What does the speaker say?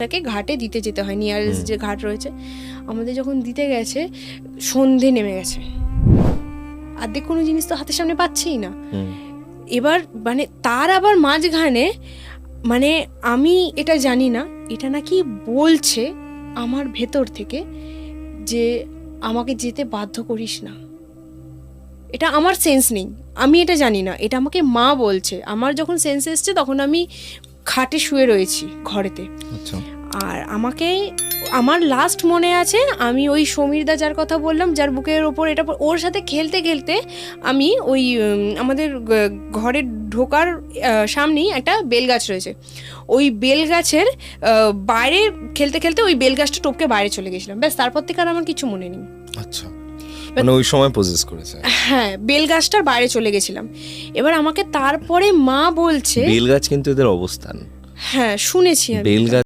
তাকে ঘাটে দিতে যেতে হয়, নিয়ারেস্ট যে ঘাট রয়েছে আমাদের। যখন দিতে গেছে সন্ধে নেমে গেছে, আর্ধেক কোনো জিনিস তো হাতের সামনে পাচ্ছিই না। এবার মানে তার আবার মাঝখানে মানে আমি এটা জানি না, এটা নাকি বলছে আমার ভেতর থেকে যে আমাকে যেতে বাধ্য করিস না। এটা আমার সেন্স নেই, আমি এটা জানি না, এটা আমাকে মা বলছে। আমার যখন সেন্স এসছে তখন আমি খাটে শুয়ে রয়েছি ঘরেতে। আচ্ছা। আর আমাকে আমার লাস্ট মনে আছে আমি ওই সমীরদা যার কথা বললাম, যার বুকের ওপর এটা, ওর সাথে খেলতে খেলতে আমি ওই আমাদের ঘরের ঢোকার সামনেই একটা বেলগাছ রয়েছে, ওই বেলগাছের বাইরে খেলতে খেলতে ওই বেলগাছটা টপকে বাইরে চলে গেছিলাম। ব্যাস, তারপর থেকে আর আমার কিছু মনে নেই। আচ্ছা, মানে ওই সময় পজেস করেছে। হ্যাঁ, বেলগাছটার বাইরে চলে গেছিলাম। এবার আমাকে তারপরে মা বলছে বেলগাছ কিন্তু এদের অবস্থান, হ্যাঁ শুনেছি আমি। বেলগাছ